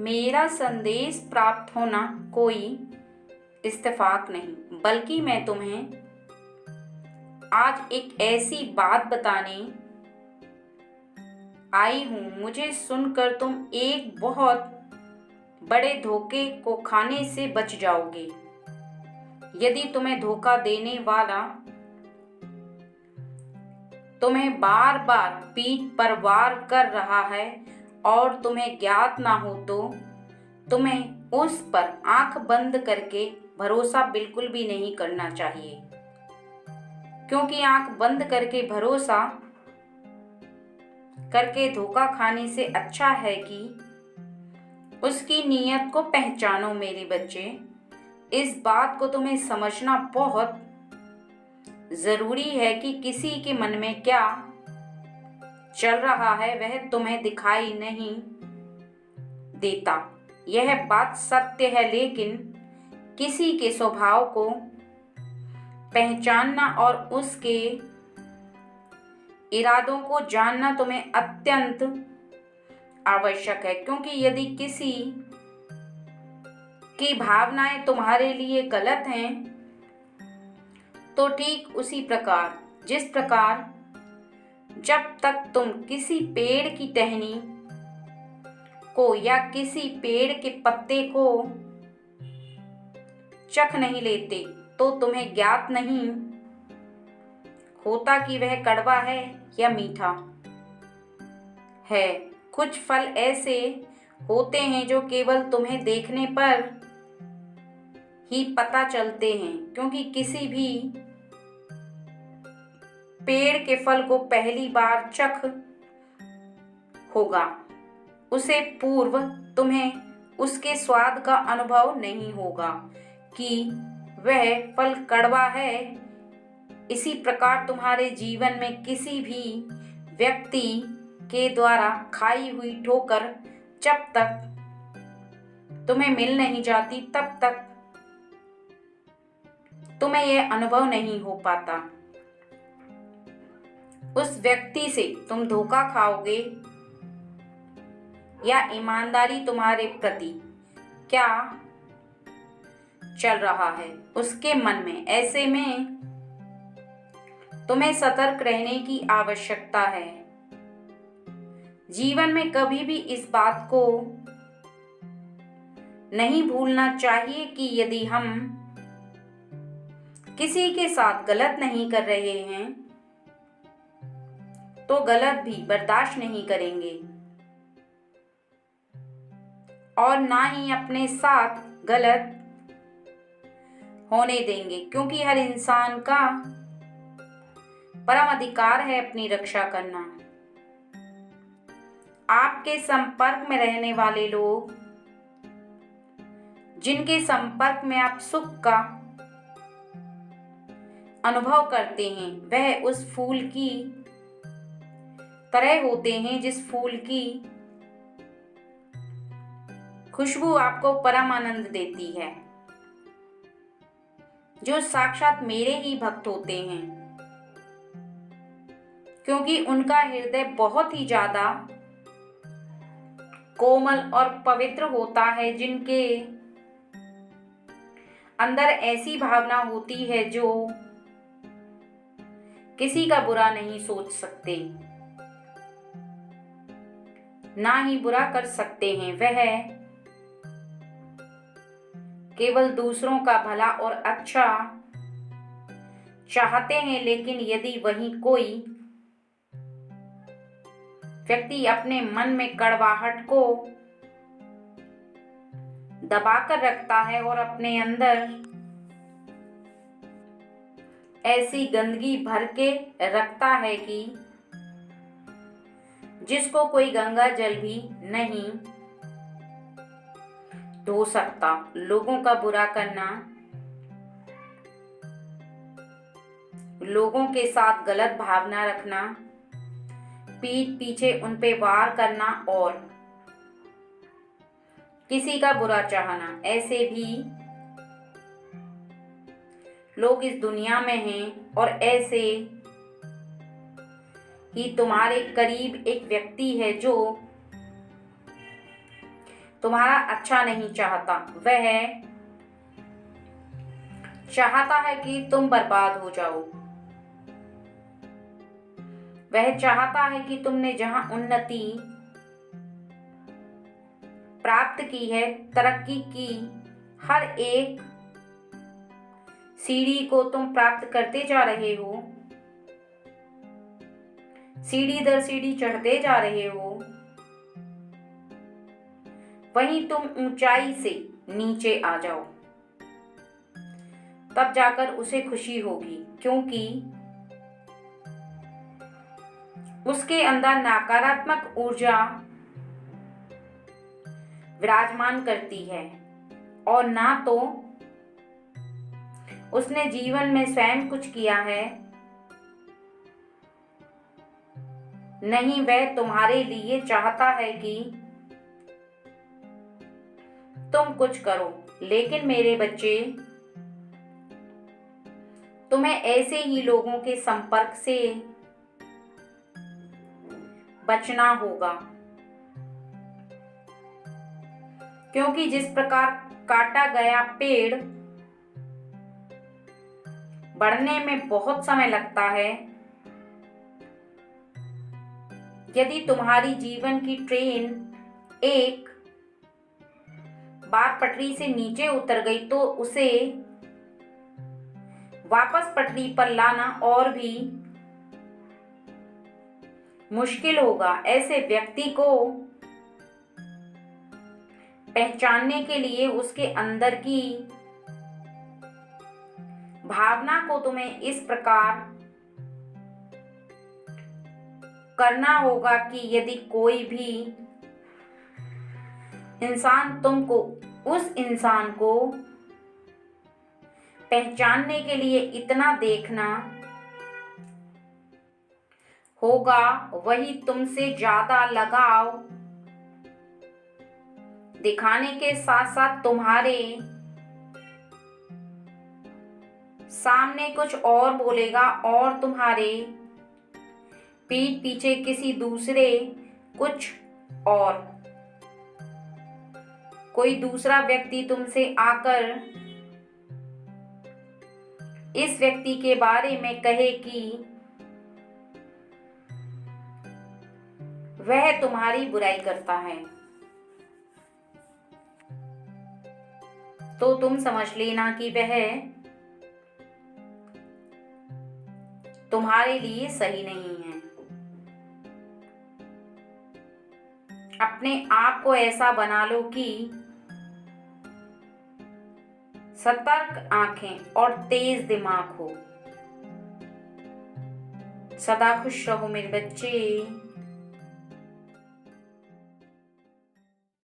मेरा संदेश प्राप्त होना कोई इत्तेफाक नहीं, बल्कि मैं तुम्हें आज एक ऐसी बात बताने आई हूँ। मुझे सुनकर तुम एक बहुत बड़े धोखे को खाने से बच जाओगे। यदि तुम्हें धोखा देने वाला तुम्हें बार बार पीठ पर वार कर रहा है और तुम्हें ज्ञात ना हो, तो तुम्हें उस पर आंख बंद करके भरोसा बिल्कुल भी नहीं करना चाहिए, क्योंकि आंख बंद करके भरोसा करके धोखा खाने से अच्छा है कि उसकी नीयत को पहचानो। मेरे बच्चे, इस बात को तुम्हें समझना बहुत जरूरी है कि किसी के मन में क्या चल रहा है वह तुम्हें दिखाई नहीं देता। यह बात सत्य है, लेकिन किसी के स्वभाव को पहचानना और उसके इरादों को जानना तुम्हें अत्यंत आवश्यक है, क्योंकि यदि किसी की भावनाएं तुम्हारे लिए गलत हैं, तो ठीक उसी प्रकार जिस प्रकार जब तक तुम किसी पेड़ की टहनी को या किसी पेड़ के पत्ते को चख नहीं लेते, तो तुम्हें ज्ञात नहीं होता कि वह कड़वा है या मीठा है। कुछ फल ऐसे होते हैं जो केवल तुम्हें देखने पर ही पता चलते हैं, क्योंकि किसी भी पेड़ के फल को पहली बार चख होगा, उसे पूर्व तुम्हें उसके स्वाद का अनुभव नहीं होगा कि वह फल कड़वा है। इसी प्रकार तुम्हारे जीवन में किसी भी व्यक्ति के द्वारा खाई हुई ठोकर जब तक तुम्हें मिल नहीं जाती, तब तक तुम्हें यह अनुभव नहीं हो पाता। उस व्यक्ति से तुम धोखा खाओगे या ईमानदारी तुम्हारे प्रति क्या चल रहा है उसके मन में, ऐसे में तुम्हें सतर्क रहने की आवश्यकता है। जीवन में कभी भी इस बात को नहीं भूलना चाहिए कि यदि हम किसी के साथ गलत नहीं कर रहे हैं, तो गलत भी बर्दाश्त नहीं करेंगे और ना ही अपने साथ गलत होने देंगे, क्योंकि हर इंसान का परम अधिकार है अपनी रक्षा करना। आपके संपर्क में रहने वाले लोग, जिनके संपर्क में आप सुख का अनुभव करते हैं, वह उस फूल की तरह होते हैं जिस फूल की खुशबू आपको परम आनंद देती है, जो साक्षात मेरे ही भक्त होते हैं, क्योंकि उनका हृदय बहुत ही ज्यादा कोमल और पवित्र होता है, जिनके अंदर ऐसी भावना होती है जो किसी का बुरा नहीं सोच सकते, ना ही बुरा कर सकते हैं। वह केवल दूसरों का भला और अच्छा चाहते हैं, लेकिन यदि वहीं कोई व्यक्ति अपने मन में कड़वाहट को दबाकर रखता है और अपने अंदर ऐसी गंदगी भर के रखता है कि जिसको कोई गंगा जल भी नहीं धो सकता, लोगों का बुरा करना, लोगों के साथ गलत भावना रखना, पीठ पीछे उन पे वार करना और किसी का बुरा चाहना, ऐसे भी लोग इस दुनिया में हैं। और ऐसे ही तुम्हारे करीब एक व्यक्ति है जो तुम्हारा अच्छा नहीं चाहता। वह चाहता है कि तुम बर्बाद हो जाओ। वह चाहता है कि तुमने जहां उन्नति प्राप्त की है, तरक्की की, हर एक सीढ़ी को तुम प्राप्त करते जा रहे हो, सीढ़ी दर सीढ़ी चढ़ते जा रहे हो, वहीं तुम ऊंचाई से नीचे आ जाओ, तब जाकर उसे खुशी होगी, क्योंकि उसके अंदर नकारात्मक ऊर्जा विराजमान करती है और ना तो उसने जीवन में स्वयं कुछ किया है, नहीं वह तुम्हारे लिए चाहता है कि तुम कुछ करो। लेकिन मेरे बच्चे, तुम्हें ऐसे ही लोगों के संपर्क से बचना होगा, क्योंकि जिस प्रकार काटा गया पेड़ बढ़ने में बहुत समय लगता है, यदि तुम्हारी जीवन की ट्रेन एक बार पटरी से नीचे उतर गई तो उसे वापस पटरी पर लाना और भी मुश्किल होगा। ऐसे व्यक्ति को पहचानने के लिए उसके अंदर की भावना को तुम्हें इस प्रकार करना होगा कि यदि कोई भी इंसान तुमको, उस इंसान को पहचानने के लिए इतना देखना होगा, वही तुमसे ज्यादा लगाव दिखाने के साथ साथ तुम्हारे सामने कुछ और बोलेगा और तुम्हारे पीठ पीछे किसी दूसरे कुछ और कोई दूसरा व्यक्ति तुमसे आकर इस व्यक्ति के बारे में कहे कि वह तुम्हारी बुराई करता है, तो तुम समझ लेना कि वह तुम्हारे लिए सही नहीं है। अपने आप को ऐसा बना लो कि सतर्क आंखें और तेज दिमाग हो। सदा खुश रहो मेरे बच्चे।